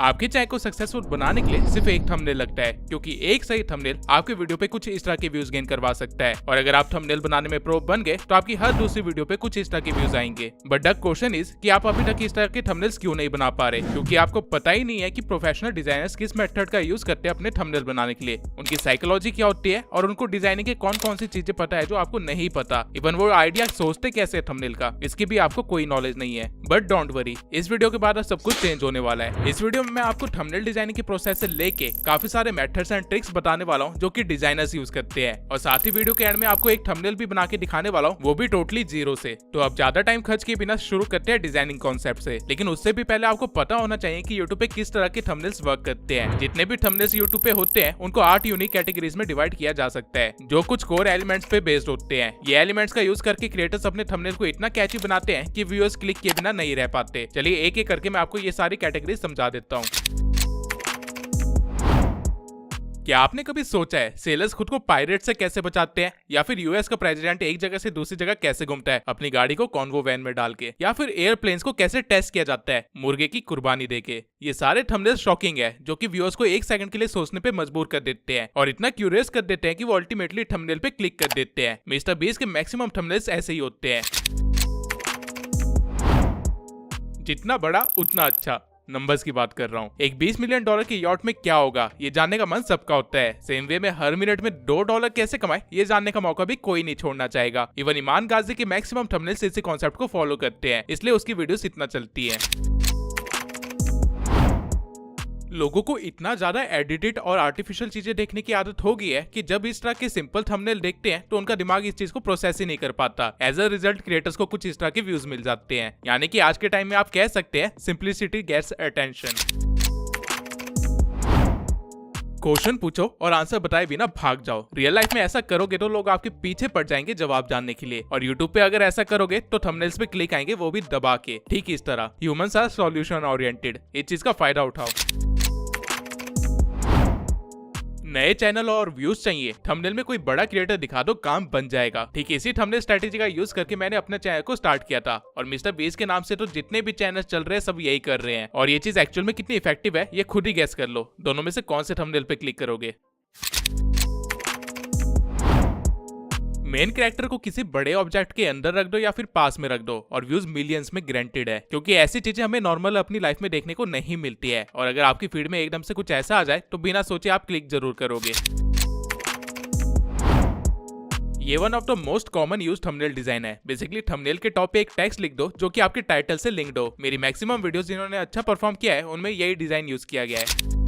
आपके चैनल को सक्सेसफुल बनाने के लिए सिर्फ एक थंबनेल लगता है, क्योंकि एक सही थंबनेल आपके वीडियो पे कुछ इस तरह के व्यूज गेन करवा सकता है। और अगर आप थंबनेल बनाने में प्रो बन गए तो आपकी हर दूसरी वीडियो पे कुछ इस तरह के व्यूज आएंगे। बट द क्वेश्चन इज कि आप अभी तक इस तरह के थंबनेल्स क्यों नहीं बना पा रहे, क्योंकि आपको पता ही नहीं है कि प्रोफेशनल डिजाइनर्स किस मेथड का यूज करते हैं अपने थंबनेल बनाने के लिए, उनकी साइकोलॉजी क्या होती है और उनको डिजाइनिंग के कौन कौन सी चीजें पता है जो आपको नहीं पता। इवन वो आइडिया सोचते कैसे थंबनेल का, इसकी भी आपको कोई नॉलेज नहीं है। बट डोंट वरी, इस वीडियो के बाद सब कुछ चेंज होने वाला है। इस वीडियो में मैं आपको थंबनेल डिजाइनिंग के प्रोसेस से लेके काफी सारे मेथड्स एंड ट्रिक्स बताने वाला हूँ जो कि डिजाइनर्स यूज करते हैं, और साथ ही वीडियो के एंड में आपको एक थंबनेल भी बना के दिखाने वाला हूँ, वो भी टोटली जीरो से। तो अब ज्यादा टाइम खर्च किए बिना शुरू करते हैं डिजाइनिंग कॉन्सेप्ट से। लेकिन उससे भी पहले आपको पता होना चाहिए कि यूट्यूब पे किस तरह के थंबनेल्स वर्क करते हैं। जितने भी थंबनेल्स यूट्यूब पे होते हैं उनको 8 यूनिक कैटेगरीज में डिवाइड किया जा सकता है, जो कुछ कोर एलिमेंट्स पे बेस्ड होते हैं। ये एलिमेंट्स का यूज करके क्रिएटर्स अपने थंबनेल को इतना कैची बनाते हैं कि व्यूअर्स क्लिक किए बिना नहीं रह पाते। चलिए एक एक करके मैं आपको ये सारी कैटेगरी समझा देता हूँ। क्या आपने कभी सोचा है सेलर्स खुद को पायरेट से कैसे बचाते हैं, या फिर यूएस का प्रेसिडेंट एक जगह से दूसरी जगह कैसे घूमता है अपनी गाड़ी को कॉन्वो वैन में डाल के, या फिर एयरप्लेन्स को कैसे टेस्ट किया जाता है मुर्गे की कुर्बानी देके। ये सारे थंबनेल्स शॉकिंग है, जो कि व्यूअर्स को एक सेकंड के लिए सोचने पे मजबूर कर देते हैं और इतना क्यूरियस कर देते हैं कि वो अल्टीमेटली थंबनेल पे क्लिक कर देते हैं। मिस्टर बीस्ट के मैक्सिमम थंबनेल्स ऐसे ही होते हैं। जितना बड़ा उतना अच्छा, नंबर्स की बात कर रहा हूँ। एक $20 मिलियन की यॉट में क्या होगा ये जानने का मन सबका होता है। सेम वे में हर मिनट में $2 कैसे कमाए ये जानने का मौका भी कोई नहीं छोड़ना चाहेगा। इवन ईमान गाजी के मैक्सिमम थंबनेल्स इसी कॉन्सेप्ट को फॉलो करते हैं, इसलिए उसकी वीडियोस इतना चलती है। लोगों को इतना ज्यादा एडिटेड और आर्टिफिशियल चीजें देखने की आदत हो गई है कि जब इस तरह के सिंपल थंबनेल देखते हैं तो उनका दिमाग इस चीज को प्रोसेस ही नहीं कर पाता। एज अ रिजल्ट क्रिएटर्स को कुछ इस तरह के व्यूज मिल जाते हैं। यानी कि आज के टाइम में आप कह सकते हैं सिंप्लिसिटी गेट्स अटेंशन। क्वेश्चन पूछो और आंसर बताए बिना भाग जाओ। रियल लाइफ में ऐसा करोगे तो लोग आपके पीछे पड़ जाएंगे जवाब जानने के लिए, और यूट्यूब पे अगर ऐसा करोगे तो थंबनेल्स पे क्लिक आएंगे, वो भी दबा के। ठीक इस तरह ह्यूमंस आर सॉल्यूशन ओरिएंटेड, इस चीज का फायदा उठाओ। नए चैनल और व्यूज चाहिए, थंबनेल में कोई बड़ा क्रिएटर दिखा दो, काम बन जाएगा। ठीक इसी थंबनेल स्ट्रेटेजी का यूज करके मैंने अपने चैनल को स्टार्ट किया था, और मिस्टर बीस्ट के नाम से तो जितने भी चैनल चल रहे हैं सब यही कर रहे हैं। और ये चीज एक्चुअल में कितनी इफेक्टिव है ये खुद ही गेस कर लो। दोनों में से कौन से थंबनेल पे क्लिक करोगे? मेन कैरेक्टर को किसी बड़े ऑब्जेक्ट के अंदर रख दो या फिर पास में रख दो और व्यूज मिलियंस में गारंटेड है, क्योंकि ऐसी चीजें हमें नॉर्मल अपनी लाइफ में देखने को नहीं मिलती है। और अगर आपकी फीड में एकदम से कुछ ऐसा आ जाए तो बिना सोचे आप क्लिक जरूर करोगे। ये one of the most common use thumbnail design है। बेसिकली थंबनेल के टॉप पे एक टेक्स्ट लिख दो जो कि आपके टाइटल से लिंक्ड हो। मेरी मैक्सिमम वीडियोस जिन्होंने अच्छा परफॉर्म किया है उनमें यही डिजाइन यूज किया गया है।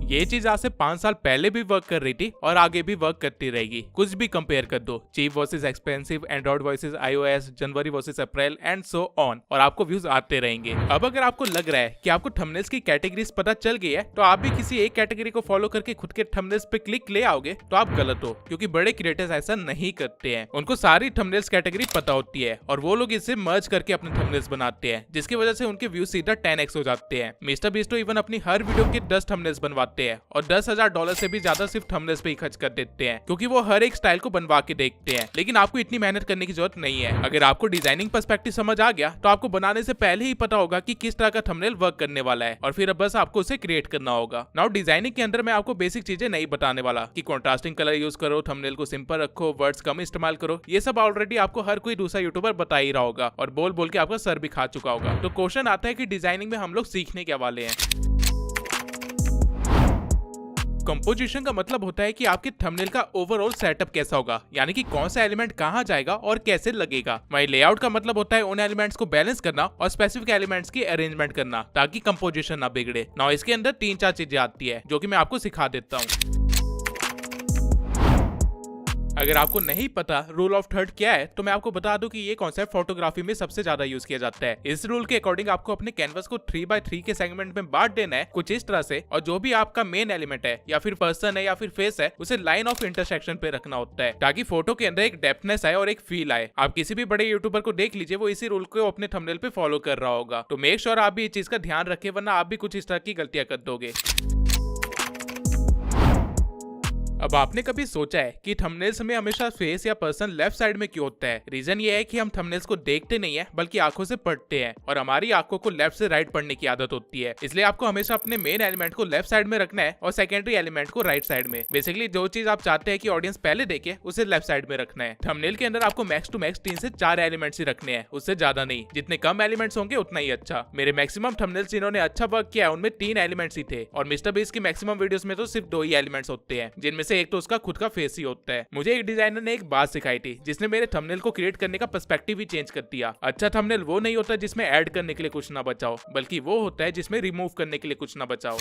ये चीज आज से 5 साल पहले भी वर्क कर रही थी और आगे भी वर्क करती रहेगी। कुछ भी कंपेयर कर दो, cheap versus expensive, android versus iOS, January versus April and so on, और आपको व्यूज आते रहेंगे। अब अगर आपको लग रहा है कि आपको थंबनेल्स की कैटेगरीज पता चल गई है तो आप भी किसी एक कैटेगरी को फॉलो करके खुद के थंबनेल्स पे क्लिक ले आओगे, तो आप गलत हो, क्योंकि बड़े क्रिएटर्स ऐसा नहीं करते हैं। उनको सारी थंबनेल्स कैटेगरी पता होती है और वो लोग इसे मर्ज करके अपने थंबनेल्स बनाते हैं, जिसकी वजह से उनके व्यूज सीधा 10x हो जाते हैं। मिस्टर बीस्ट तो इवन अपनी हर वीडियो के 10 थंबनेल्स बनवाते हैं और $10,000 से भी ज्यादा सिर्फ थंबनेल्स पे ही खर्च कर देते हैं, क्योंकि वो हर एक स्टाइल को बनवा के देखते हैं। लेकिन आपको इतनी मेहनत करने की जरूरत नहीं है। अगर आपको डिजाइनिंग पर्सपेक्टिव समझ आ गया तो आपको बनाने से पहले ही पता होगा कि किस तरह का थंबनेल वर्क करने वाला है, और फिर अब बस आपको उसे क्रिएट करना होगा। नाउ डिजाइनिंग के अंदर मैं आपको बेसिक चीजें नहीं बताने वाला कि कॉन्ट्रास्टिंग कलर यूज करो, थंबनेल को सिंपल रखो, वर्ड्स कम इस्तेमाल करो। ये सब ऑलरेडी आपको हर कोई दूसरा यूट्यूबर बता ही रहा होगा और बोल बोल के आपका सर भी खा चुका होगा। तो क्वेश्चन आता है कि डिजाइनिंग में हम लोग सीखने क्या वाले हैं। कंपोजिशन का मतलब होता है कि आपके थंबनेल का ओवरऑल सेटअप कैसा होगा, यानी कि कौन सा एलिमेंट कहां जाएगा और कैसे लगेगा। वहीं लेआउट का मतलब होता है उन एलिमेंट्स को बैलेंस करना और स्पेसिफिक एलिमेंट्स की अरेंजमेंट करना ताकि कंपोजिशन ना बिगड़े। नाउ इसके अंदर 3-4 चीजें आती है जो कि मैं आपको सिखा देता हूँ। अगर आपको नहीं पता रूल ऑफ थर्ड क्या है तो मैं आपको बता दूं कि ये कॉन्सेप्ट फोटोग्राफी में सबसे ज्यादा यूज किया जाता है। इस रूल के अकॉर्डिंग आपको अपने कैनवस को 3x3 के सेगमेंट में बांट देना है कुछ इस तरह से, और जो भी आपका मेन एलिमेंट है या फिर पर्सन है या फिर फेस है उसे लाइन ऑफ इंटरसेक्शन पे रखना होता है, ताकि फोटो के अंदर एक डेप्थनेस आए और एक फील आए। आप किसी भी बड़े यूट्यूबर को देख लीजिए, वो इसी रूल को अपने थंबनेल पे फॉलो कर रहा होगा। तो मेक श्योर आप भी इस चीज का ध्यान रखें, वरना आप भी कुछ इस तरह की गलतियां कर दोगे। अब आपने कभी सोचा है कि थंबनेल्स में हमेशा फेस या पर्सन लेफ्ट साइड में क्यों होता है? रीजन ये है कि हम थंबनेल्स को देखते नहीं है बल्कि आंखों से पढ़ते हैं और हमारी आंखों को लेफ्ट से राइट पढ़ने की आदत होती है। इसलिए आपको हमेशा अपने मेन एलिमेंट को लेफ्ट साइड में रखना है और सेकेंडरी एलिमेंट को राइट साइड में। बेसिकली जो चीज आप चाहते हैं कि ऑडियंस पहले देखे उसे लेफ्ट साइड में रखना है। थंबनेल के अंदर आपको मैक्स टू मैक्स 3 से 4 एलिमेंट्स ही रखने हैं, उससे ज्यादा नहीं। जितने कम एलिमेंट्स होंगे उतना ही अच्छा। मेरे मैक्सिमम थंबनेल्स जिन्होंने अच्छा वर्क किया है उनमें 3 एलिमेंट्स ही थे और मिस्टर बीस्ट की मैक्सिमम वीडियोस में तो सिर्फ 2 ही एलिमेंट्स होते हैं, जिनमें से एक तो उसका खुद का फेस ही होता है। मुझे एक डिजाइनर ने एक बात सिखाई थी जिसने मेरे थंबनेल को क्रिएट करने का पर्सपेक्टिव ही चेंज कर दिया। अच्छा थंबनेल वो नहीं होता जिसमें ऐड करने के लिए कुछ ना बचाओ, बल्कि वो होता है जिसमें रिमूव करने के लिए कुछ ना बचाओ।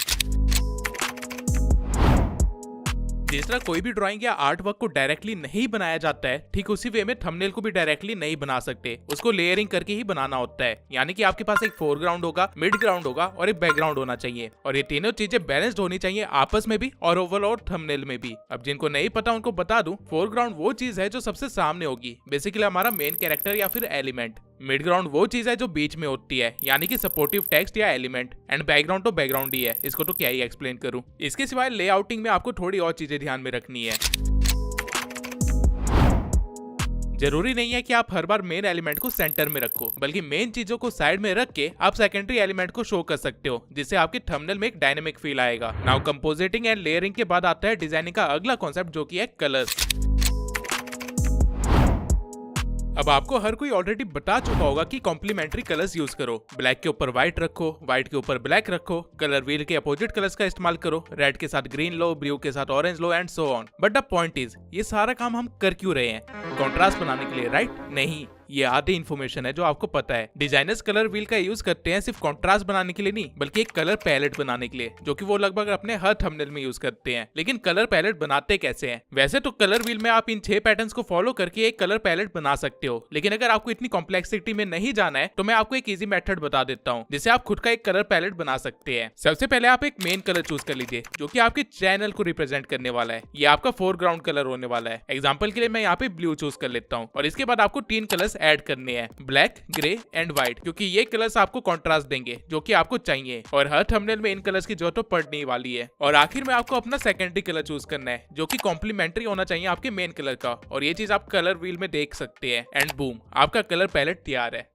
जिस तरह कोई भी ड्राइंग या आर्ट वर्क को डायरेक्टली नहीं बनाया जाता है, ठीक उसी वे में थंबनेल को भी डायरेक्टली नहीं बना सकते, उसको लेयरिंग करके ही बनाना होता है। यानी कि आपके पास एक फोरग्राउंड होगा, मिड ग्राउंड होगा और एक बैकग्राउंड होना चाहिए और ये तीनों चीजें बैलेंस्ड होनी चाहिए आपस में भी और ओवरऑल थंबनेल में भी। अब जिनको नहीं पता उनको बता दूं, फोरग्राउंड वो चीज है जो सबसे सामने होगी, बेसिकली हमारा मेन कैरेक्टर या फिर एलिमेंट। मिड ग्राउंड वो चीज है जो बीच में होती है, यानी कि सपोर्टिव टेक्स्ट या एलिमेंट। एंड बैकग्राउंड तो बैकग्राउंड ही है, इसको तो क्या ही एक्सप्लेन करूं। इसके सिवाय लेआउटिंग में आपको थोड़ी और चीजें ध्यान में रखनी है। जरूरी नहीं है कि आप हर बार मेन एलिमेंट को सेंटर में रखो, बल्कि मेन चीजों को साइड में रख के आप सेकेंडरी एलिमेंट को शो कर सकते हो, जिससे आपके थंबनेल में एक डायनेमिक फील आएगा। नाउ कंपोजिटिंग एंड लेयरिंग के बाद आता है डिजाइनिंग का अगला कॉन्सेप्ट, जो कि है कलर्स। अब आपको हर कोई ऑलरेडी बता चुका होगा कि कॉम्प्लीमेंट्री कलर्स यूज करो। ब्लैक के ऊपर व्हाइट रखो, व्हाइट के ऊपर ब्लैक रखो, कलर व्हील के अपोजिट कलर्स का इस्तेमाल करो, रेड के साथ ग्रीन लो, ब्लू के साथ orange low and so on. But the point is, ये सारा काम हम कर क्यों रहे हैं? कॉन्ट्रास्ट बनाने के लिए, राइट? नहीं, ये आधी इन्फॉर्मेशन है जो आपको पता है। डिजाइनर्स कलर व्हील का यूज करते हैं सिर्फ कॉन्ट्रास्ट बनाने के लिए नहीं, बल्कि एक कलर पैलेट बनाने के लिए, जो कि वो लगभग अपने हर थंबनेल में यूज करते हैं। लेकिन कलर पैलेट बनाते कैसे हैं? वैसे तो कलर व्हील में आप इन 6 पैटर्न्स को फॉलो करके एक कलर पैलेट बना सकते हो, लेकिन अगर आपको इतनी कॉम्प्लेक्सिटी में नहीं जाना है तो मैं आपको एक इजी मेथड बता देता हूँ जिससे आप खुद का एक कलर पैलेट बना सकते हैं। सबसे पहले आप एक मेन कलर चूज कर लीजिए जो कि आपके चैनल को रिप्रेजेंट करने वाला है। ये आपका फोरग्राउंड कलर होने वाला है। एग्जाम्पल के लिए मैं यहाँ पे ब्लू चूज कर लेता हूँ और इसके बाद आपको 3 कलर्स ऐड करने हैं, ब्लैक, ग्रे एंड व्हाइट, क्योंकि ये कलर्स आपको कंट्रास्ट देंगे जो कि आपको चाहिए और हर थंबनेल में इन कलर्स की जरूरत तो पड़ने वाली है। और आखिर में आपको अपना सेकेंडरी कलर चूज करना है जो कि कॉम्प्लीमेंट्री होना चाहिए आपके मेन कलर का, और ये चीज आप कलर व्हील में देख सकते हैं। एंड बूम, आपका कलर पैलेट तैयार है।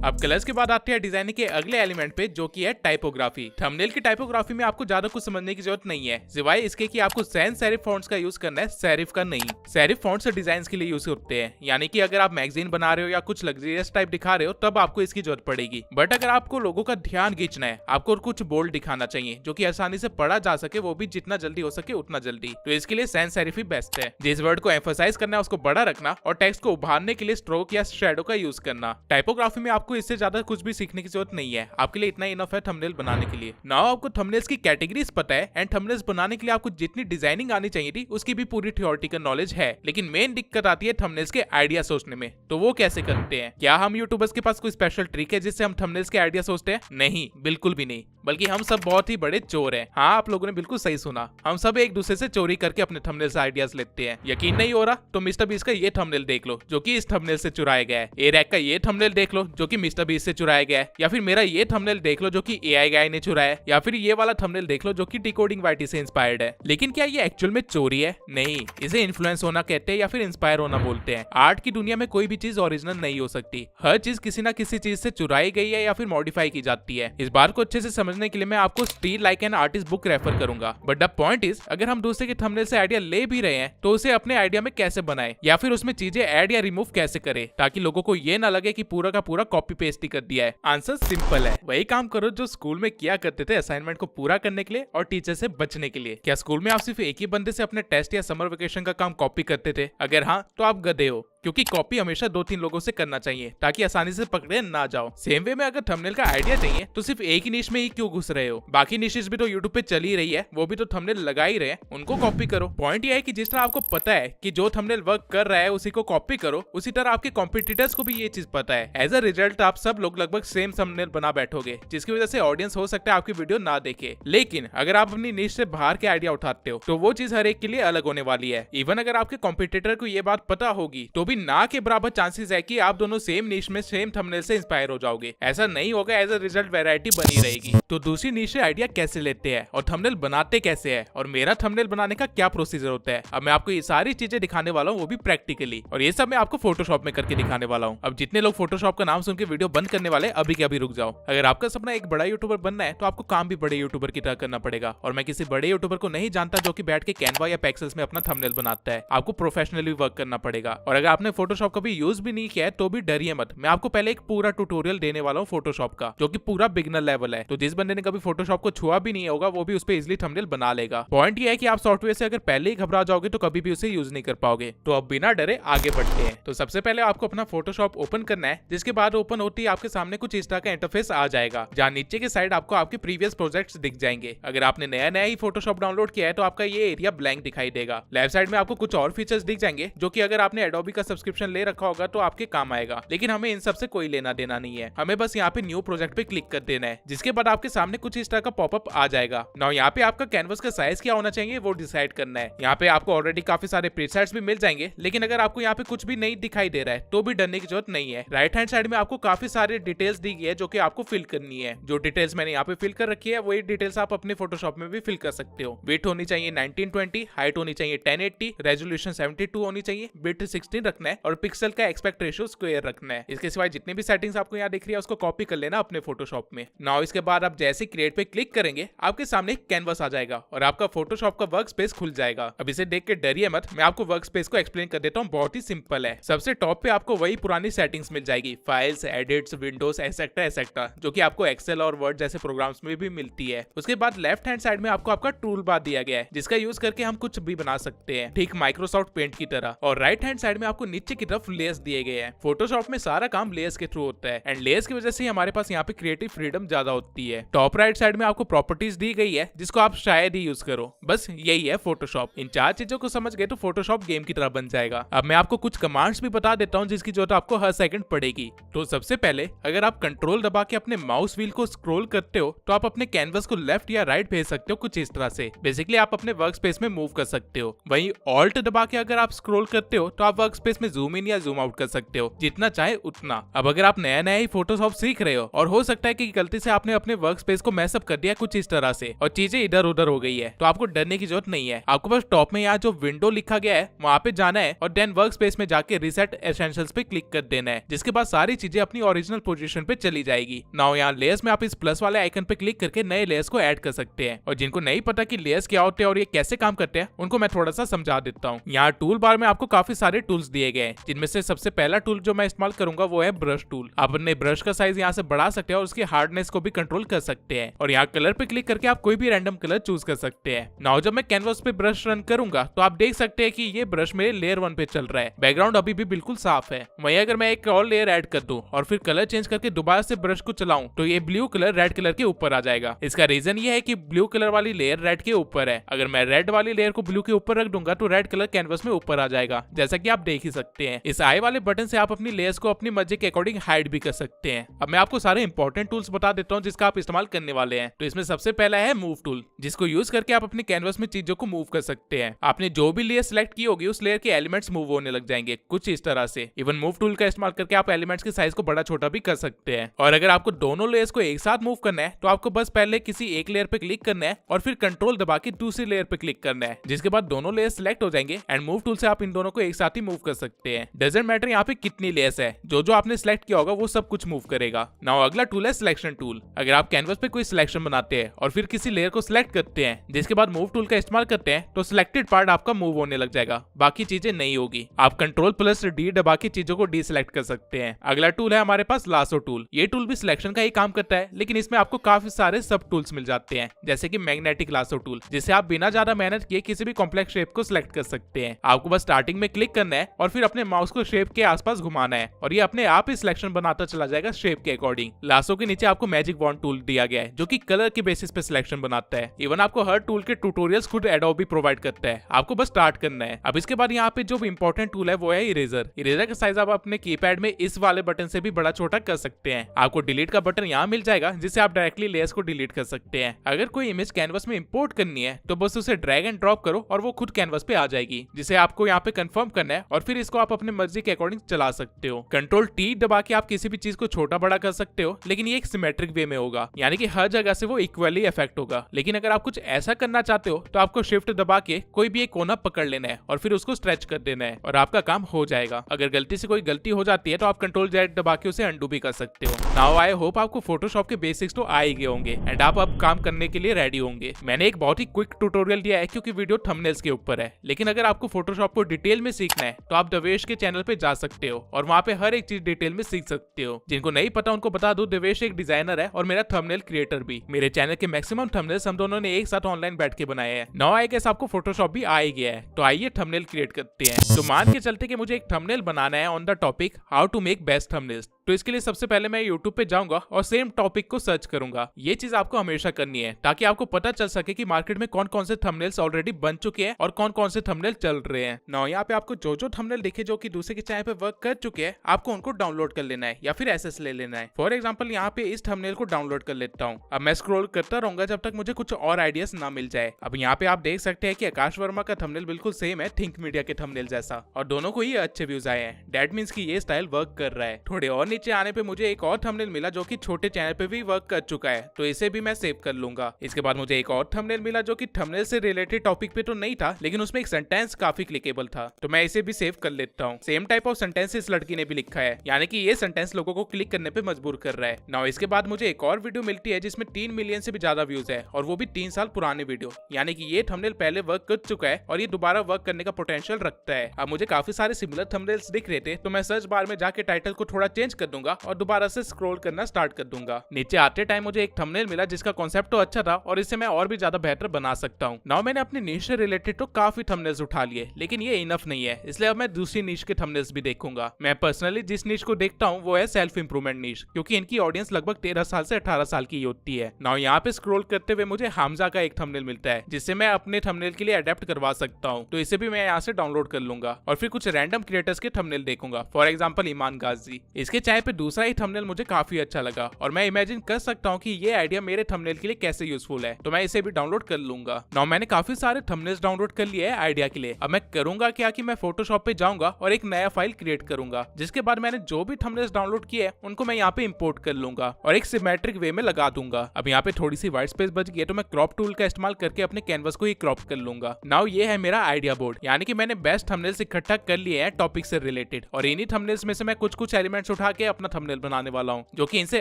अब कलर्स के बाद आते हैं डिजाइनिंग के अगले एलिमेंट पे, जो कि है टाइपोग्राफी। थंबनेल की टाइपोग्राफी में आपको ज्यादा कुछ समझने की जरूरत नहीं है, सिवाय इसके कि आपको सैन सेरिफ फॉन्ट्स का यूज करना है, सेरिफ का नहीं। सेरिफ फॉन्ट्स डिजाइन के लिए यूज होते हैं, यानी कि अगर आप मैगजीन बना रहे हो या कुछ लग्जरियस टाइप दिखा रहे हो तब आपको इसकी जरूरत पड़ेगी। बट अगर आपको लोगों का ध्यान खींचना है, आपको कुछ बोल्ड दिखाना चाहिए जो कि आसानी से पढ़ा जा सके, वो भी जितना जल्दी हो सके उतना जल्दी, तो इसके लिए सैन सेरिफ ही बेस्ट है। जिस वर्ड को एम्फसाइज करना है उसको बड़ा रखना और टेक्स्ट को उभारने के लिए स्ट्रोक या शैडो का यूज करना। टाइपोग्राफी में आपको इससे ज्यादा कुछ भी सीखने की जरूरत नहीं है, आपके लिए इतना इनफ है थंबनेल बनाने के लिए। नाउ आपको थंबनेल्स की कैटेगरीज पता है एंड थंबनेल्स बनाने के लिए आपको जितनी डिजाइनिंग आनी चाहिए थी उसकी भी पूरी थियोरेटिकल नॉलेज है, लेकिन मेन दिक्कत आती है थंबनेल्स के आइडिया सोचने में। तो वो कैसे करते हैं? क्या हम यूट्यूबर्स के पास कोई स्पेशल ट्रिक है जिससे हम थंबनेल्स के आइडिया सोचते हैं? नहीं, बिल्कुल भी नहीं, बल्कि हम सब बहुत ही बड़े चोर हैं। हाँ, आप लोगों ने बिल्कुल सही सुना, हम सब एक दूसरे से चोरी करके अपने थंबनेल से आइडियाज लेते हैं। यकीन नहीं हो रहा तो मिस्टर बीस्ट का ये थंबनेल देख लो जो कि इस थंबनेल से चुराया गया है। ए रैक का ये थंबनेल देख लो जो कि मिस्टर बीस्ट से चुराया गया है, या फिर मेरा ये थंबनेल देख लो जो कि एआई गाय ने चुराया है, या फिर ये वाला थंबनेल देख लो जो कि डिकोडिंग वाईटी से इंस्पायर्ड है। लेकिन क्या ये एक्चुअल में चोरी है? नहीं, इसे इन्फ्लुएंस होना कहते हैं या फिर इंस्पायर होना बोलते हैं। आर्ट की दुनिया में कोई भी चीज ओरिजिनल नहीं हो सकती, हर चीज किसी ना किसी चीज से चुराई गई है या फिर मॉडिफाई की जाती है। इस बात को अच्छे से समझने के लिए मैं आपको steel like an artist book refer करूंगा। बट द पॉइंट इज, अगर हम दूसरे के थंबनेल से आइडिया ले भी रहे हैं तो उसे अपने आइडिया में कैसे बनाए या फिर उसमें चीजें ऐड या रिमूव कैसे करें ताकि लोगों को ये ना लगे कि पूरा का पूरा कॉपी पेस्ट ही कर दिया है। आंसर सिंपल है, वही काम करो जो स्कूल में किया करते थे असाइनमेंट को पूरा करने के लिए और टीचर से बचने के लिए। क्या स्कूल में आप सिर्फ एक ही बंदे से अपने टेस्ट या समर वेकेशन का काम कॉपी करते थे? अगर हाँ तो आप गधे हो, क्योंकि कॉपी हमेशा 2-3 लोगों से करना चाहिए ताकि आसानी से पकड़े ना जाओ। सेम वे में अगर थंबनेल का आइडिया चाहिए तो सिर्फ एक ही निश में ही क्यों घुस रहे हो? बाकी निशेस भी तो यूट्यूब पे चल ही रही है, वो भी तो थंबनेल लगा ही रहे हैं, उनको कॉपी करो। पॉइंट ये है कि जिस तरह आपको पता है कि जो थंबनेल वर्क कर रहा है उसी को कॉपी करो, उसी तरह आपके कॉम्पिटिटर्स को भी ये चीज पता है। एज अ रिजल्ट आप सब लोग लगभग सेम थंबनेल बना बैठोगे, जिसकी वजह से ऑडियंस हो सकता है आपकी वीडियो ना देखे। लेकिन अगर आप अपनी निश से बाहर के आइडिया उठाते हो तो वो चीज हर एक के लिए अलग होने वाली है। इवन अगर आपके कॉम्पिटिटर को ये बात पता होगी तो भी तभी ना के बराबर चांसेस है कि आप दोनों सेम नीश में सेम थंबनेल से इंस्पायर हो जाओगे। ऐसा नहीं होगा, एज अ रिजल्ट वैरायटी बनी रहेगी। तो दूसरी नीश से आइडिया कैसे लेते हैं और थंबनेल बनाते कैसे है और मेरा थंबनेल बनाने का क्या प्रोसीजर होता है, अब मैं आपको ये सारी चीजें दिखाने वाला हूँ, वो भी प्रैक्टिकली। और ये सब मैं आपको फोटोशॉप में करके दिखाने वाला हूँ। अब जितने लोग फोटोशॉप का नाम सुन के वीडियो बंद करने वाले अभी के अभी रुक जाओ। अगर आपका सपना एक बड़ा यूट्यूबर बनना है तो आपको काम भी बड़े यूट्यूबर की तरह करना पड़ेगा। और मैं किसी बड़े यूट्यूबर को नहीं जानता जो कि बैठ के कैनवा या पेक्सेल्स में अपना थंबनेल बनाता है। आपको प्रोफेशनली वर्क करना पड़ेगा। और अगर आपने फोटोशॉप कभी यूज भी नहीं किया है तो भी डरिए मत, मैं आपको पहले एक पूरा ट्यूटोरियल देने वाला हूँ फोटोशॉप का, जो कि पूरा बिगिनर लेवल है। तो जिस बंदे ने कभी फोटोशॉप को छुआ भी नहीं होगा वो भी उस पर इजिली थंबनेल बना लेगा। पॉइंट ये है कि आप सॉफ्टवेयर से अगर पहले ही घबरा जाओगे तो कभी भी उसे यूज नहीं कर पाओगे। तो अब बिना डरे आगे बढ़ते हैं। तो सबसे पहले आपको अपना फोटोशॉप ओपन करना है, जिसके बाद ओपन होती है आपके सामने कुछ इस तरह का इंटरफेस आ जाएगा, जहाँ नीचे के साइड आपको आपके प्रीवियस प्रोजेक्ट्स दिख जाएंगे। अगर आपने नया ही फोटोशॉप डाउनलोड किया है तो आपका ये एरिया ब्लैंक दिखाई देगा। लेफ्ट साइड में आपको कुछ और फीचर्स दिख जाएंगे जो कि अगर आपने एडोबी का सब्सक्रिप्शन ले रखा होगा तो आपके काम आएगा, लेकिन हमें इन सब से कोई लेना देना नहीं है। हमें बस यहाँ पे न्यू प्रोजेक्ट पे क्लिक कर देना है, जिसके बाद आपके सामने कुछ इस तरह का पॉपअप आ जाएगा। नाउ यहाँ पे आपका कैनवस का साइज क्या होना चाहिए वो डिसाइड करना है। यहाँ पे आपको ऑलरेडी काफी सारे प्रीसेट्स भी मिल जाएंगे, लेकिन अगर आपको यहाँ पे कुछ भी नहीं दिखाई दे रहा है तो भी डरने की जरूरत नहीं है। राइट हैंड साइड में आपको काफी सारे डिटेल्स दी गई है जो कि आपको फिल करनी है। जो डिटेल्स मैंने यहाँ पे फिल कर रखी है वही डिटेल्स आप अपने फोटोशॉप में भी फिल कर सकते हो। वेट होनी चाहिए 1920, हाइट होनी चाहिए 1080, रेजोल्यूशन 72 होनी चाहिए, बिट 16 रखना है और पिक्सल का एस्पेक्ट रेशियो स्क्वायर रखना है। इसके सिवाय जितनी भी सेटिंग्स आपको यहाँ दिख रही है उसको कॉपी कर लेना अपने फोटोशॉप में। नाउ इसके बाद आप जैसे क्रिएट पे क्लिक करेंगे आपके सामने एक कैनवस आ जाएगा और आपका फोटोशॉप का वर्क स्पेस खुल जाएगा। अब इसे देख के डरिए मत, मैं आपको वर्क स्पेस को एक्सप्लेन कर देता हूँ। बहुत ही सिंपल है। सबसे टॉप पे आपको वही पुरानी सेटिंग्स मिल जाएगी, files, edits, Windows, et cetera et cetera, जो कि आपको एक्सेल और वर्ड जैसे प्रोग्राम्स में भी मिलती है। उसके बाद लेफ्ट हैंड साइड में आपको आपका टूल बार दिया गया है, जिसका यूज करके हम कुछ भी बना सकते हैं, ठीक माइक्रोसॉफ्ट पेंट की तरह। और राइट हैंड साइड में आपको नीचे की तरफ लेयर्स दिए गए हैं। फोटोशॉप में सारा काम लेयर्स के थ्रू होता है एंड लेयर्स की वजह से हमारे पास यहाँ पे क्रिएटिव फ्रीडम ज्यादा होती है। टॉप राइट साइड में आपको प्रॉपर्टीज दी गई है जिसको आप शायद ही यूज करो। बस यही है फोटोशॉप। इन चार चीजों को समझ गए तो फोटोशॉप गेम की तरह बन जाएगा। अब मैं आपको कुछ कमांड्स भी बता देता हूँ जिसकी जरूरत आपको हर सेकंड पड़ेगी। तो सबसे पहले अगर आप कंट्रोल दबा के अपने माउस व्हील को स्क्रॉल करते हो तो आप अपने कैनवस को लेफ्ट या राइट भेज सकते हो कुछ इस तरह से। बेसिकली आप अपने वर्क स्पेस में मूव कर सकते हो। वहीं ऑल्ट दबा के अगर आप स्क्रॉल करते हो तो आप वर्क स्पेस में जूम इन या जूम आउट कर सकते हो, जितना चाहे उतना। अब अगर आप नया ही फोटोशॉप सीख रहे हो और हो सकता है कि गलती से आपने अपने वर्क स्पेस को मैसअप कर दिया कुछ इस तरह से और चीजें इधर उधर हो गई है, तो आपको डरने की जरूरत नहीं है। आपको बस टॉप में यहाँ जो विंडो लिखा गया है वहाँ पे जाना है और देन वर्क स्पेस में जाके रिसेट एसेंशियल्स पे क्लिक कर देना है, जिसके बाद सारी चीजें अपनी ओरिजिनल पोजीशन पे चली जाएगी। नाउ यहाँ लेयर्स में आप इस प्लस वाले आइकन पे क्लिक करके नए लेयर्स को ऐड कर सकते हैं। और जिनको नहीं पता कि लेयर्स क्या होते हैं और ये कैसे काम करते हैं उनको मैं थोड़ा सा समझा देता हूँ। यहाँ टूल बार में आपको काफी सारे टूल्स दिए गए हैं, जिनमें से सबसे पहला टूल जो मैं इस्तेमाल करूंगा वो है ब्रश टूल। आप अपने ब्रश का साइज यहाँ से बढ़ा सकते हैं और उसकी हार्डनेस को भी कंट्रोल कर सकते हैं। और यहाँ कलर पे क्लिक करके आप कोई भी रैंडम कलर चूज कर सकते हैं। नाउ जब मैं कैनवस पे ब्रश रन करूंगा तो आप देख सकते हैं कि ये ब्रश मेरे लेयर 1 पे चल रहा है। बैकग्राउंड अभी भी बिल्कुल साफ है। वहीं अगर मैं एक और लेयर ऐड कर दूं और फिर कलर चेंज करके दोबारा से ब्रश को चलाऊं तो ये ब्लू कलर रेड कलर के ऊपर आ जाएगा। इसका रीजन ये है कि ब्लू कलर वाली लेयर रेड के ऊपर है। अगर मैं रेड वाली लेयर को ब्लू के ऊपर रख दूंगा तो रेड कलर कैनवस में ऊपर आ जाएगा, जैसा कि आप देख ही सकते हैं। इस आई वाले बटन से आप अपनी लेयर्स को अपनी मर्जी के अकॉर्डिंग हाइड भी कर सकते हैं। अब मैं आपको सारे इंपॉर्टेंट टूल्स बता देता हूँ जिसका आप इस्तेमाल करने वाले हैं। तो इसमें सबसे पहला है मूव टूल, जिसको यूज करके आप अपने कैनवस में चीजों को मूव कर सकते हैं। आपने जो भी लेयर सिलेक्ट की होगी उस लेयर के एलिमेंट्स मूव होने लग जाएंगे कुछ इस तरह से। इवन मूव टूल का इस्तेमाल करके आप एलिमेंट्स के साइज को बड़ा छोटा भी कर सकते हैं। और अगर आपको दोनों लेयर्स को एक साथ मूव करना है तो आपको बस पहले किसी एक लेयर पे क्लिक करना है और फिर कंट्रोल दबा के दूसरी लेयर पे क्लिक करना है, जिसके बाद दोनों लेयर सिलेक्ट हो जाएंगे एंड मूव टूल से आप इन दोनों को एक साथ ही मूव कर सकते हैं। डजंट मैटर यहाँ पे कितनी लेयर्स है, जो आपने सिलेक्ट किया होगा वो सब कुछ मूव करेगा। नाउ अगला टूल है सिलेक्शन टूल। अगर आप कैनवस पे कोई सिलेक्शन बनाते हैं और फिर किसी लेयर को सिलेक्ट करते हैं जिसके बाद मूव टूल का इस्तेमाल करते हैं तो सिलेक्टेड पार्ट आपका मूव होने लग जाएगा, बाकी चीजें नहीं होगी। आप कंट्रोल+D दबा के चीजों को डीसिलेक्ट कर सकते हैं। अगला टूल है हमारे पास लासो टूल। ये टूल भी सिलेक्शन का ही काम करता है, लेकिन इसमें आपको काफी सारे सब टूल्स मिल जाते हैं, जैसे कि मैग्नेटिक लासो टूल, जिससे आप बिना ज्यादा मेहनत किए किसी भी कॉम्प्लेक्स शेप को सिलेक्ट कर सकते हैं। आपको बस स्टार्टिंग में क्लिक करना है और फिर अपने माउस को शेप के आसपास घुमाना है और ये अपने आप ही सिलेक्शन बनाता चला जाएगा शेप के अकॉर्डिंग। लासो के नीचे आपको मैजिक वॉन्ड टूल दिया गया है जो कि कलर के बेसिस पे सिलेक्शन बनाता है। इवन आपको हर टूल के ट्यूटोरियल्स खुद एडोबी प्रोवाइड करता है, आपको बस स्टार्ट करना है। अब इसके बाद यहाँ पे जो इंपॉर्टेंट टूल है वो है इरेजर। इरेजर का साइज आप अपने कीपैड में इस वाले बटन से भी बड़ा छोटा कर सकते हैं। आपको डिलीट का बटन यहाँ मिल जाएगा जिससे आप डायरेक्टली लेयर्स को डिलीट कर सकते हैं। अगर कोई इमेज कैनवस में इंपोर्ट करनी है तो बस उसे ड्रैग एंड ड्रॉप करो और वो खुद कैनवस पे आ जाएगी, जिसे आपको यहाँ पे कंफर्म करना है और फिर इसको आप अपने मर्जी के अकॉर्डिंग चला सकते हो। कंट्रोल टी दबा के आप किसी भी चीज को छोटा बड़ा कर सकते हो, लेकिन ये एक सिमेट्रिक वे में होगा, यानी कि हर जगह से वो इक्वली इफेक्ट होगा। लेकिन अगर आप कुछ ऐसा करना चाहते हो तो आपको शिफ्ट दबा के कोई भी एक कोना पकड़ लेना है और फिर उसको स्ट्रेच कर देना है और आपका काम हो जाएगा। अगर गलती से कोई गलती हो जाती है तो आप कंट्रोल जेड दबा के उसे अंडू भी कर सकते हो। नाउ आई होप आपको फोटोशॉप के बेसिक्स तो आ ही गए होंगे एंड आप अब काम करने के लिए रेडी होंगे। मैंने एक बहुत ही क्विक ट्यूटोरियल दिया है क्योंकि वीडियो थंबनेल्स के ऊपर है, लेकिन अगर आपको फोटोशॉप को डिटेल में सीखना है तो आप देवेश के चैनल पे जा सकते हो और वहाँ पे हर एक चीज डिटेल में सीख सकते हो। जिनको नहीं पता उनको बता दूं, देवेश एक डिजाइनर है और मेरा थंबनेल क्रिएटर भी। मेरे चैनल के मैक्सिमम थंबनेल्स हम दोनों ने एक साथ ऑनलाइन बैठ के बनाए हैं। नाउ आई गेस आपको फोटोशॉप भी आ ही गया है, तो आइए थंबनेल क्रिएट करते हैं। तो मान के चलते कि मुझे एक थंबनेल बनाना है on the topic how to make best thumbnails. तो इसके लिए सबसे पहले मैं YouTube पे जाऊंगा और सेम टॉपिक को सर्च करूंगा। ये चीज आपको हमेशा करनी है ताकि आपको पता चल सके कि मार्केट में कौन कौन से थंबनेल्स ऑलरेडी बन चुके हैं और कौन कौन से थंबनेल चल रहे हैं। नाउ यहाँ पे आपको जो थंबनेल दिखे जो कि दूसरे के चैनल पे वर्क कर चुके हैं, आपको उनको डाउनलोड कर लेना है या फिर एसएस ले लेना है। फॉर एग्जाम्पल यहाँ पे इस थंबनेल को डाउनलोड कर लेता हूँ। अब मैं स्क्रॉल करता रहूंगा जब तक मुझे कुछ और आइडियाज ना मिल जाए। अब यहाँ पे आप देख सकते हैं कि आकाश वर्मा का थंबनेल बिल्कुल सेम है थिंक मीडिया के थंबनेल जैसा, और दोनों को ही अच्छे व्यूज आए हैं। दैट मीन्स कि ये स्टाइल वर्क कर रहा है। थोड़े और नीचे आने पे मुझे एक और थंबनेल मिला जो कि छोटे चैनल पे भी वर्क कर चुका है, तो इसे भी मैं सेव कर लूंगा। इसके बाद मुझे एक और थंबनेल मिला जो कि थंबनेल से रिलेटेड टॉपिक पे तो नहीं था, लेकिन उसमें एक सेंटेंस काफी क्लिकेबल था, तो मैं इसे भी सेव कर लेता हूँ। सेम टाइप ऑफ सेंटेंस इस लड़की ने भी लिखा है, यानी कि ये सेंटेंस लोगों को क्लिक करने पे मजबूर कर रहा है। नाउ इसके बाद मुझे एक और वीडियो मिलती है जिसमें 3 मिलियन से भी ज्यादा व्यूज है, और वो भी 3 साल पुराने वीडियो, यानी कि ये थंबनेल पहले वर्क कर चुका है और ये दोबारा वर्क करने का पोटेंशियल रखता है। अब मुझे काफी सारे सिमिलर थंबनेल्स दिख रहे थे, तो मैं सर्च बार में जाके टाइटल को थोड़ा चेंज कर दूंगा और दोबारा से स्क्रॉल करना स्टार्ट कर दूंगा। नीचे आते टाइम मुझे एक थंबनेल मिला जिसका कॉन्सेप्ट तो अच्छा था और इससे मैं और भी ज्यादा बेहतर बना सकता हूँ। नाउ मैंने अपने नीश से रिलेटेड तो काफी थंबनेल्स उठा लिए, लेकिन ये इनफ नहीं है, इसलिए अब मैं दूसरी नीश के थंबनेल्स भी देखूंगा। मैं पर्सनली जिस नीश को देखता हूँ वो है सेल्फ इंप्रूवमेंट नीश, क्योंकि इनकी ऑडियंस लगभग 13 साल से 18 साल की होती है। नाउ यहाँ पे स्क्रॉल करते हुए मुझे हमजा का एक थंबनेल मिलता है जिससे मैं अपने थंबनेल के लिए अडेप्ट करवा सकता हूँ, तो इसे भी मैं यहाँ से डाउनलोड कर लूंगा और फिर कुछ रैंडम क्रिएटर्स के थंबनेल देखूंगा। फॉर एग्जाम्पल ईमान गाजी, इसके चाय पे दूसरा ही थंबनेल मुझे काफी अच्छा लगा और मैं इमेजिन कर सकता हूँ कि ये आइडिया मेरे थंबनेल के लिए कैसे यूजफुल है, तो मैं इसे भी डाउनलोड कर लूंगा। नाउ मैंने काफी सारे थंबनेल्स डाउनलोड कर लिए हैं आइडिया के लिए। अब मैं करूंगा क्या कि मैं फोटोशॉप पे जाऊंगा और एक नया फाइल क्रिएट करूंगा, जिसके बाद मैंने जो भी थंबनेल्स डाउनलोड किए हैं उनको मैं यहाँ पे इंपोर्ट कर लूंगा और एक सिमेट्रिक वे में लगा दूंगा। अब यहाँ पे थोड़ी सी व्हाइट स्पेस बच गई है, तो मैं क्रॉप टूल का इस्तेमाल करके अपने कैनवस को ही क्रॉप कर लूंगा। नाउ ये है मेरा आइडिया बोर्ड, यानी कि मैंने बेस्ट थंबनेल्स इकट्ठा कर लिए हैं टॉपिक से रिलेटेड, और इन्हीं थंबनेल्स में से मैं कुछ एलिमेंट्स उठा के अपना थंबनेल बनाने वाला हूँ, जो कि इनसे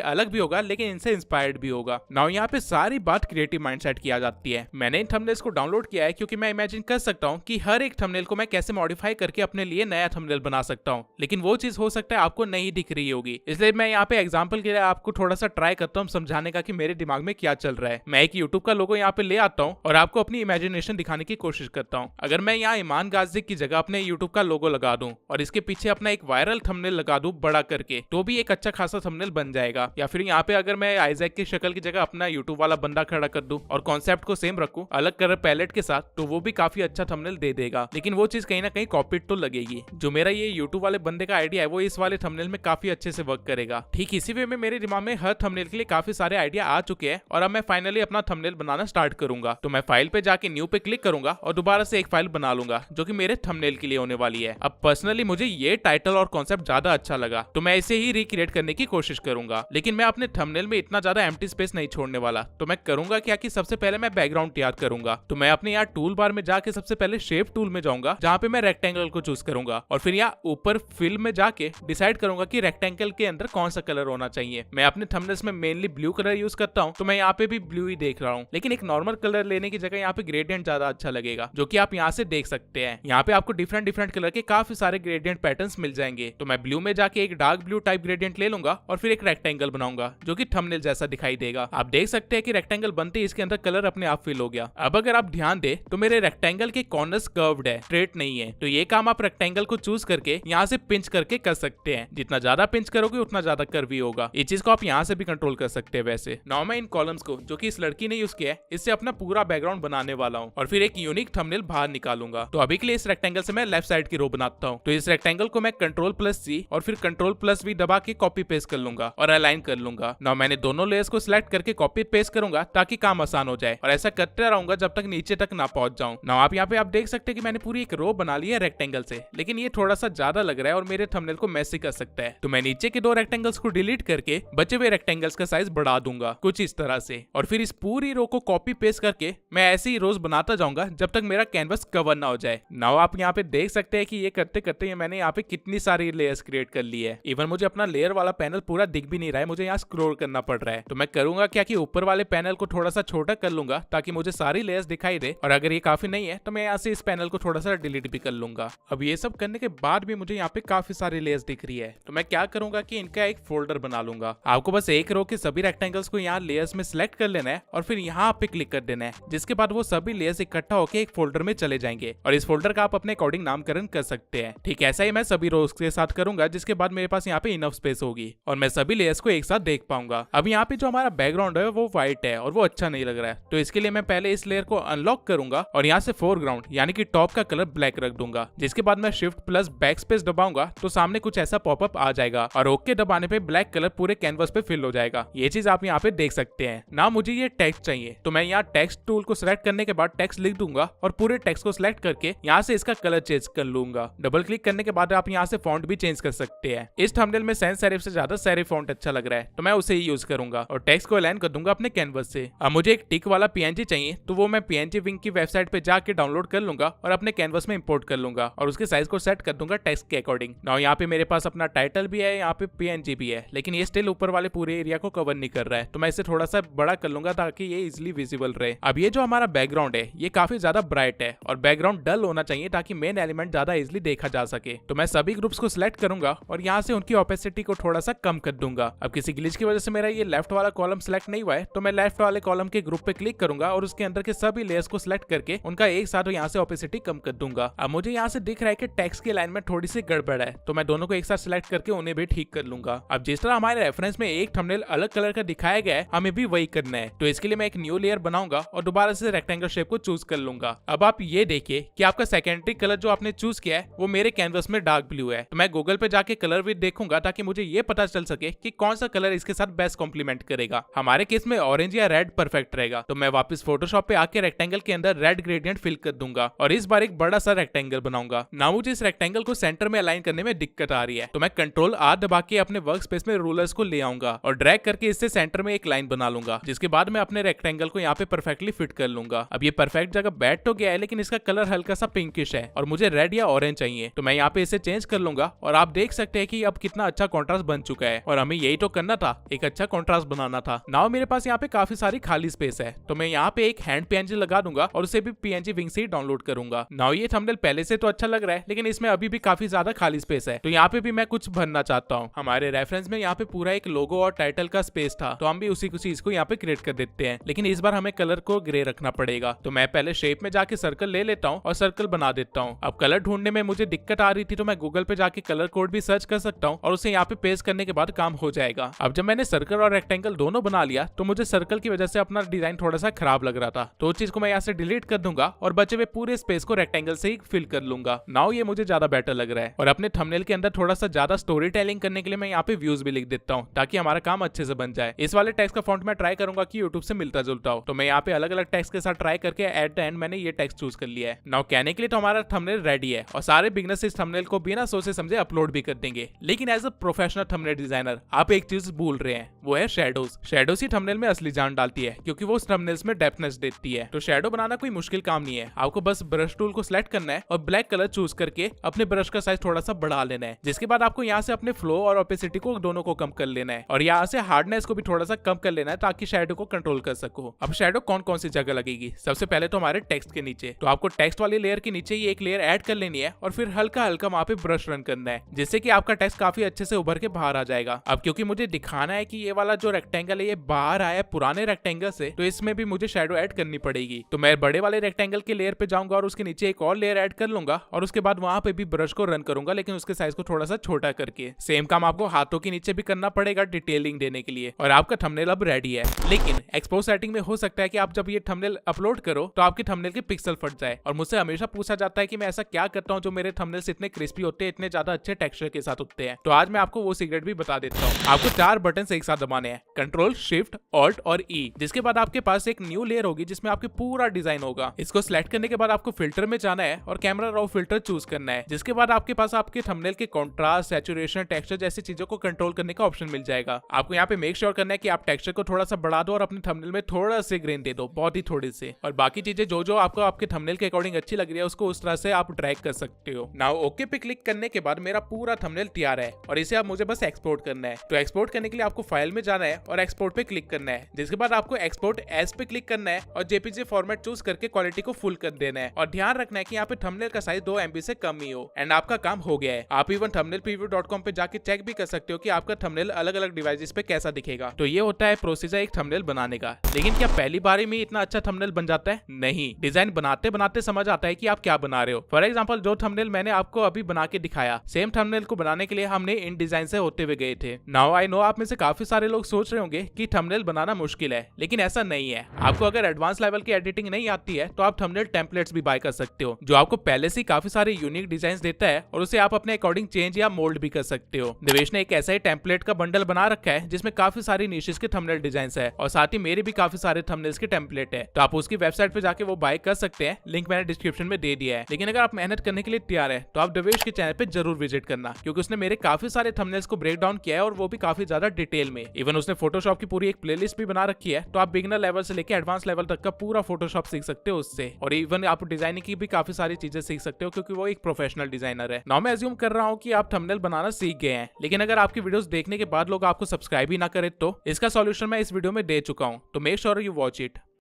अलग भी होगा लेकिन इनसे इंस्पायर्ड भी होगा। नाउ यहाँ पे सारी बात क्रिएटिव माइंडसेट की आ जाती है। मैंने इन थंबनेल्स को डाउनलोड किया है क्योंकि मैं इमेजिन कर सकता हूँ कि हर एक थंबनेल को मैं कैसे मॉडिफाई करके अपने लिए नया थंबनेल बना सकता हूँ, लेकिन वो चीज हो सकता है आपको नहीं दिख रही होगी, इसलिए मैं यहाँ पे एग्जांपल के लिए आपको थोड़ा सा ट्राई करता हूँ समझाने का कि मेरे दिमाग में क्या चल रहा है। मैं एक यूट्यूब का लोगो यहाँ पे ले आता हूँ और आपको अपनी इमेजिनेशन दिखाने की कोशिश करता हूँ। अगर मैं यहाँ ईमान गाजी की जगह अपने यूट्यूब का लोगो लगा दूं और इसके पीछे अपना एक वायरल थंबनेल लगा दूं बड़ा करके, तो भी एक अच्छा खासा थंबनेल बन जाएगा। या फिर यहाँ पे अगर मैं आइजैक की शक्ल की जगह अपना यूट्यूब वाला बंदा खड़ा कर दूं और कॉन्सेप्ट को सेम रखूं अलग कलर पैलेट के साथ, तो वो भी काफी अच्छा थंबनेल दे देगा, लेकिन वो चीज कहीं ना कहीं कॉपीड तो लगेगी। जो मेरा ये यूट्यूब वाले बंदे का आइडिया है वो इस वाले थंबनेल में काफी अच्छे से वर्क करेगा। ठीक इसी वे में मेरे दिमाग में हर थंबनेल के लिए काफी सारे आइडिया आ चुके हैं और अब मैं फाइनली अपना थंबनेल बनाना स्टार्ट करूंगा। तो मैं फाइल पे जाके न्यू पे क्लिक करूंगा और दोबारा से एक फाइल बना लूंगा जो कि मेरे थंबनेल के लिए होने वाली है। अब पर्सनली मुझे ये टाइटल और कॉन्सेप्ट ज्यादा अच्छा लगा, तो मैं इसे ही रिक्रिएट करने की कोशिश करूंगा, लेकिन मैं अपने थंबनेल में इतना ज्यादा एम्प्टी स्पेस नहीं छोड़ने वाला। तो मैं करूंगा क्या कि सबसे पहले मैं बैकग्राउंड तैयार करूंगा। तो मैं अपने यहाँ टूल बार में जाके सबसे पहले शेप टूल में जाऊंगा जहाँ पे मैं रेक्टेंगल को चूज करूंगा और फिर यहाँ ऊपर फिल में जाके डिसाइड करूंगा कि रेक्टेंगल के अंदर कौन सा कलर होना चाहिए। मैं अपने थंबनेल्स में मेनली ब्लू कलर यूज करता हूँ, तो मैं यहाँ पे भी ब्लू ही देख रहा हूँ, लेकिन एक नॉर्मल कलर लेने की जगह यहाँ पे ग्रेडियंट ज्यादा अच्छा लगेगा, जो कि आप यहाँ से देख सकते हैं। यहाँ पे आपको डिफरेंट कलर के काफी सारे ग्रेडियंट पैटर्न्स मिल जाएंगे। तो मैं ब्लू में जाके एक डार्क ब्लू टाइप ग्रेडियंट ले लूंगा और फिर एक रेक्टेंगल बनाऊंगा जो कि थंबनेल जैसा दिखाई देगा। आप देख सकते हैं कि रेक्टेंगल बनते ही इसके अंदर कलर अपने आप फिल हो गया। अब अगर आप ध्यान दे तो मेरे रेक्टेंगल के कॉर्नर्स कर्व्ड है, स्ट्रेट नहीं है, तो ये काम आप रेक्टेंगल को चूज करके यहाँ से पिंच करके कर सकते हैं। जितना ज्यादा पिंच करोगे उतना ज्यादा कर्वी होगा। ये चीज को आप यहाँ से भी कंट्रोल कर सकते हैं। वैसे नाउ मैं इन कॉलम्स को जो कि इस लड़की ने यूज किया है इससे अपना पूरा बैकग्राउंड बनाने वाला हूँ और फिर एक यूनिक थंबनेल बाहर निकालूंगा। तो अभी के लिए इस रेक्टेंगल से मैं लेफ्ट साइड की रो बनाता हूँ। तो इस रेक्टेंगल को मैं Ctrl+C और फिर Ctrl+V भी दबा के कॉपी पेस्ट कर लूंगा और अलाइन कर लूंगा। नाउ मैंने दोनों लेयर्स को सिलेक्ट करके कॉपी पेस्ट करूंगा ताकि काम आसान हो जाए और ऐसा करते रहूंगा जब तक नीचे तक ना पहुंच जाऊं। नाउ आप यहाँ पे आप देख सकते हैं कि मैंने पूरी एक रो बना ली है रेक्टेंगल से, लेकिन ये थोड़ा सा ज्यादा लग रहा है और मेरे थंबनेल को मैसी कर सकता है। तो मैं नीचे के 2 रेक्टेंगल्स को डिलीट करके बचे हुए रेक्टेंगल्स का साइज बढ़ा दूंगा कुछ इस तरह से, और फिर इस पूरी रो को कॉपी पेस्ट करके मैं ऐसे ही रोज बनाता जाऊंगा जब तक मेरा कैनवस कवर ना हो जाए। नाउ आप यहाँ पे देख सकते हैं कि ये करते करते मैंने यहाँ पे कितनी सारी लेयर्स क्रिएट कर ली है। इवन मुझे अपना लेयर वाला पैनल पूरा दिख भी नहीं रहा है, मुझे यहाँ स्क्रॉल करना पड़ रहा है। तो मैं करूंगा क्या कि ऊपर वाले पैनल को थोड़ा सा छोटा कर लूंगा ताकि मुझे सारी लेयर्स दिखाई दे, और अगर ये काफी नहीं है तो मैं यहाँ से इस पैनल को थोड़ा सा डिलीट भी कर लूंगा। अब ये सब करने के बाद भी मुझे यहाँ पे काफी सारी लेयर्स दिख रही है, तो मैं क्या करूंगा कि इनका एक फोल्डर बना लूंगा। आपको बस एक रो के सभी रेक्टेंगल्स को यहाँ लेयर्स में सिलेक्ट कर लेना है और फिर यहाँ पे क्लिक कर देना है, जिसके बाद वो सभी लेयर्स इकट्ठा होकर एक फोल्डर में चले जाएंगे और इस फोल्डर का आप अपने अकॉर्डिंग नामकरण कर सकते हैं। ठीक ऐसा ही मैं सभी रोज के साथ करूंगा, जिसके बाद मेरे पास यहाँ पे इनफ स्पेस होगी और मैं सभी लेयर्स को एक साथ देख पाऊंगा। अब यहाँ पे जो हमारा बैकग्राउंड है वो व्हाइट है और वो अच्छा नहीं लग रहा है, तो इसके लिए मैं पहले इस लेयर को अनलॉक करूंगा और यहाँ से फोरग्राउंड यानी कि टॉप का कलर ब्लैक रख दूंगा। जिसके बाद मैं शिफ्ट प्लस बैक स्पेस दबाऊंगा तो सामने कुछ ऐसा पॉपअप आ जाएगा और ओके दबाने पे ब्लैक कलर पूरे कैनवस पे फिल हो जाएगा। ये चीज आप यहाँ पे देख सकते हैं। ना मुझे ये टेक्स्ट चाहिए तो मैं यहाँ टेक्स्ट टूल को सिलेक्ट करने के बाद टेक्स्ट लिख दूंगा और पूरे टेक्स्ट को सिलेक्ट करके यहाँ से इसका कलर चेंज कर लूंगा। डबल क्लिक करने के बाद आप यहाँ से फॉन्ट भी चेंज कर सकते हैं। इस थंबनेल में सैंस सेरिफ से ज्यादा सेरिफ फॉन्ट अच्छा लग रहा है तो मैं उसे ही यूज करूंगा और टेक्स्ट को अलाइन कर दूंगा अपने कैनवस से। अब मुझे एक टिक वाला पीएनजी चाहिए तो वो मैं पीएनजी विंग की वेबसाइट पे जाके डाउनलोड कर लूंगा और अपने कैनवस में इंपोर्ट कर लूंगा और उसके साइज को सेट कर दूंगा टेक्स्ट के अकॉर्डिंग। नाउ यहाँ पे मेरे पास अपना टाइटल भी है, यहाँ पे पीएनजी भी है, लेकिन ये स्टिल ऊपर वाले पूरे एरिया को कवर नहीं कर रहा है, तो मैं इसे थोड़ा सा बड़ा कर लूंगा ताकि ये इजिली विजिबल रहे। अब ये जो हमारा बैकग्राउंड है ये काफी ज्यादा ब्राइट है और बैकग्राउंड डल होना चाहिए ताकि मेन एलिमेंट ज्यादा इजिली देखा जा सके। तो मैं सभी ग्रुप्स को सिलेक्ट करूंगा और यहाँ से उनकी ओपेसिटी को थोड़ा सा कम कर दूंगा। अब किसी ग्लिच की वजह से मेरा ये लेफ्ट वाला कॉलम सिलेक्ट नहीं हुआ है तो मैं लेफ्ट वाले कॉलम के ग्रुप पे क्लिक करूंगा और उसके अंदर के सभी लेयर्स को सिलेक्ट करके उनका एक साथ यहाँ से ओपेसिटी कम कर दूंगा। अब मुझे यहाँ से दिख रहा है कि टेक्स्ट की लाइन में थोड़ी सी गड़बड़ है तो मैं दोनों को एक साथ सिलेक्ट करके उन्हें भी ठीक कर लूंगा। अब जिस तरह हमारे रेफरेंस में एक थंबनेल अलग कलर का दिखाया गया है हमें भी वही करना है, तो इसके लिए मैं एक न्यू लेयर बनाऊंगा और दोबारा से रेक्टेंगल शेप को चूज कर लूंगा। अब आप ये देखिए कि आपका सेकेंडरी कलर जो आपने चूज किया है वो मेरे कैनवस में डार्क ब्लू है, तो मैं गूगल पे जाके कलर विद देखूंगा ताकि मुझे ये पता चल सके कि कौन सा कलर इसके साथ बेस्ट कॉम्प्लीमेंट करेगा। हमारे केस में ऑरेंज या रेड परफेक्ट रहेगा, तो मैं वापस फोटोशॉप पे आके रेक्टेंगल के अंदर रेड ग्रेडियंट फिल कर दूंगा और इस बार एक बड़ा सा रेक्टेंगल बनाऊंगा। ना मुझे इस रेक्टेंगल को सेंटर में अलाइन करने में दिक्कत आ रही है तो मैं कंट्रोल आर दबा के अपने वर्क स्पेस में रूलर्स को ले आऊंगा और ड्रैग करके इससे सेंटर में एक लाइन बना लूंगा, जिसके बाद मैं अपने रेक्टेंगल को यहाँ पे परफेक्टली फिट कर लूंगा। अब ये परफेक्ट जगह बैठ तो गया है लेकिन इसका कलर हल्का सा पिंकिश है और मुझे रेड या ऑरेंज चाहिए, तो मैं यहाँ पे इसे चेंज कर लूंगा और आप देख सकते हैं कि अब कितना अच्छा कॉन्ट्रास्ट बन चुका है और हमें यही तो करना था, एक अच्छा कॉन्ट्रास्ट बनाना था। नाउ मेरे पास यहाँ पे काफी सारी खाली स्पेस है तो मैं यहाँ पे एक हैंड पीएनजी लगा दूंगा और उसे भी पीएनजी विंग से ही डाउनलोड करूंगा। नाउ ये थंबनेल पहले से तो अच्छा लग रहा है लेकिन इसमें अभी भी काफी ज्यादा खाली स्पेस है, तो यहाँ पे भी मैं कुछ भरना चाहता हूँ। हमारे रेफरेंस में यहाँ पे पूरा एक लोगो और टाइटल का स्पेस था तो हम भी उसी चीज को यहाँ पे क्रिएट कर देते हैं, लेकिन इस बार हमें कलर को ग्रे रखना पड़ेगा। तो मैं पहले शेप में जाके सर्कल ले लेता हूँ और सर्कल बना देता हूँ। अब कलर ढूंढने में मुझे दिक्कत आ रही थी तो मैं गूगल पे जाके कलर कोड भी सर्च कर सकता हूँ और उसे यहाँ पे पेस्ट करने के बाद काम हो जाएगा। अब जब मैंने सर्कल और रेक्टेंगल दोनों बना लिया तो मुझे सर्कल की वजह से अपना डिजाइन थोड़ा सा खराब लग रहा था, तो उस चीज को मैं यहाँ से डिलीट कर दूंगा और बचे हुए पूरे स्पेस को रेक्टेंगल से ही फिल कर लूंगा। नाउ ये मुझे ज्यादा बेटर लग रहा है और अपने थंबनेल के अंदर थोड़ा सा ज्यादा स्टोरी टेलिंग करने के लिए मैं यहाँ पे व्यूज भी लिख देता हूँ ताकि हमारा काम अच्छे से बन जाए। इस वाले टेक्स्ट का फॉन्ट मैं ट्राई करूंगा कि यूट्यूब से मिलता जुलता हो, तो मैं यहाँ पे अलग अलग टेक्स्ट के साथ ट्राई करके एट द एंड मैंने ये टेक्स्ट चूज कर लिया है। नाउ कहने के लिए तो हमारा थंबनेल रेडी है और सारे बिगनर्स इस थंबनेल को बिना सोचे समझे अपलोड भी कर देंगे, लेकिन as a professional thumbnail designer आप एक चीज भूल रहे हैं, वो है शेडोज। शेडोज ही थंबनेल में असली जान डालती है क्योंकि वो थंबनेल्स में डेप्थनेस देती है। तो शेडो बनाना कोई मुश्किल काम नहीं है, आपको बस ब्रश टूल को सिलेक्ट करना है और ब्लैक कलर चूज करके अपने ब्रश का साइज थोड़ा सा बढ़ा लेना है, जिसके बाद आपको यहाँ से अपने फ्लो और ओपेसिटी को दोनों को कम कर लेना है और यहाँ से हार्डनेस को भी थोड़ा सा कम कर लेना है ताकि शेडो को कंट्रोल कर सको। अब शेडो कौन कौन सी जगह लगेगी, सबसे पहले तो हमारे टेक्स्ट के नीचे, तो आपको टेक्स्ट वाली लेयर के नीचे ही एक लेयर ऐड कर लेनी है और फिर हल्का हल्का वहाँ पे ब्रश रन करना है, जिससे कि आपका टेक्स्ट काफी अच्छे से उभर के बाहर आ जाएगा। अब क्योंकि मुझे दिखाना है कि ये वाला जो रेक्टेंगल है ये बाहर आया है पुराने रेक्टेंगल से, तो इसमें भी मुझे शेडो ऐड करनी पड़ेगी। तो मैं बड़े वाले रेक्टेंगल के लेयर पे जाऊंगा और उसके नीचे एक और लेयर ऐड कर लूंगा और उसके बाद वहां पे भी ब्रश को रन करूंगा, लेकिन उसके साइज को थोड़ा सा छोटा करके। सेम काम आपको हाथों के नीचे भी करना पड़ेगा डिटेलिंग देने के लिए और आपका थंबनेल अब रेडी है। लेकिन एक्सपोज सेटिंग में हो सकता है कि आप जब ये थंबनेल अपलोड करो तो आपके थंबनेल के पिक्सल फट जाए, और मुझसे हमेशा पूछा जाता है कि मैं ऐसा क्या करता हूँ जो मेरे थंबनेल्स इतने क्रिस्पी होते हैं, इतने ज्यादा अच्छे टेक्सचर के साथ होते हैं। तो आज मैं आपको वो सीक्रेट भी बता देता हूँ। आपको 4 बटन एक साथ दबाने हैं, कंट्रोल, शिफ्ट, ऑल्ट और ई। जिसके बाद आपके पास एक न्यू लेयर होगी जिसमें आपके पूरा डिजाइन होगा। इसको सिलेक्ट करने के बाद आपको फिल्टर में जाना है और कैमरा रॉ फिल्टर चूज करना है। जिसके बाद आपके पास आपके थंबनेल के कॉन्ट्रास्ट, सैचुरेशन, टेक्सचर जैसी चीजों को कंट्रोल करने का ऑप्शन मिल जाएगा। आपको यहाँ पे मेक श्योर करना है कि आप टेक्सचर को थोड़ा सा बढ़ा दो और अपने थंबनेल में थोड़ा से ग्रेन दे दो, बहुत ही थोड़े से। और बाकी चीजें जो जो आपको आपके थंबनेल के अकॉर्डिंग अच्छी लग रही है उसको उस तरह से आप ड्रैग कर सकते हो। नाउ ओके पे क्लिक करने के बाद मेरा पूरा थंबनेल तैयार है और इसे अब मुझे बस एक्सपोर्ट करना है। तो एक्सपोर्ट करने के लिए आपको फाइल में जाना है और एक्सपोर्ट पे क्लिक करना है। जिसके बाद आपको एक्सपोर्ट एज पे क्लिक करना है और जेपीजी फॉर्मेट चूज करके क्वालिटी को फुल कर देना है। और ध्यान रखना है कि यहाँ पे थंबनेल का साइज 2 MB से कम ही हो एंड आपका काम हो गया है। आप इवन thumbnailpreview.com पे जाके चेक भी कर सकते हो कि आपका थंबनेल अलग अलग डिवाइसेस पे कैसा दिखेगा। तो ये होता है प्रोसीजर एक थंबनेल बनाने का। लेकिन क्या पहली बार में इतना अच्छा थंबनेल बन जाता है? नहीं, डिजाइन बनाते बनाते समझ आता है कि आप क्या बना रहे हो। फॉर एग्जाम्पल जो थंबनेल मैंने आपको अभी बना के दिखाया, सेम थंबनेल को बनाने के लिए हमने इन डिजाइन से होते हुए गए थे। नाउ आई नो आप में से काफी सारे लोग सोच रहे होंगे कि थंबनेल बनाना मुश्किल है, लेकिन ऐसा नहीं है। आपको अगर एडवांस लेवल की एडिटिंग नहीं आती है तो आप थंबनेल टेम्पलेट्स भी बाय कर सकते हो, जो आपको पहले से काफी सारे यूनिक डिजाइन देता है और उसे आप अपने अकॉर्डिंग चेंज या मोल्ड भी कर सकते हो। देवेश ने एक ऐसा ही टेम्पलेट का बंडल बना रखा है जिसमें काफी सारी निशेस के थंबनेल डिजाइन है और साथ ही मेरे भी काफी सारे थंबनेल्स के टेम्पलेट है। तो आप उसकी वेबसाइट पे जाके वो बाय कर सकते हैं, लिंक मैंने डिस्क्रिप्शन में दे दिया है। लेकिन अगर आप मेहनत करने के लिए तैयार है तो आप देवेश के चैनल पे जरूर विजिट करना, क्योंकि उसने मेरे काफी सारे थंबनेल्स को ब्रेक डाउन किया है और वो भी काफी ज्यादा डिटेल में। इवन उसने फोटोशॉप की पूरी एक प्लेलिस्ट भी बना रखी है, तो आप बिगिनर लेवल से लेकर एडवांस लेवल तक का पूरा फोटोशॉप सीख सकते हो उससे। और इवन आप डिजाइनिंग की भी काफी सारी चीजें सीख सकते हो, क्योंकि वो एक प्रोफेशनल डिजाइनर है। नाउ मैं अज्यूम कर रहा हूँ कि आप थंबनेल बनाना सीख गए हैं, लेकिन अगर आपकी वीडियोस देखने के बाद लोग आपको सब्सक्राइब ही ना करें तो इसका सॉल्यूशन मैं इस वीडियो में दे चुका हूँ, तो make sure you watch it.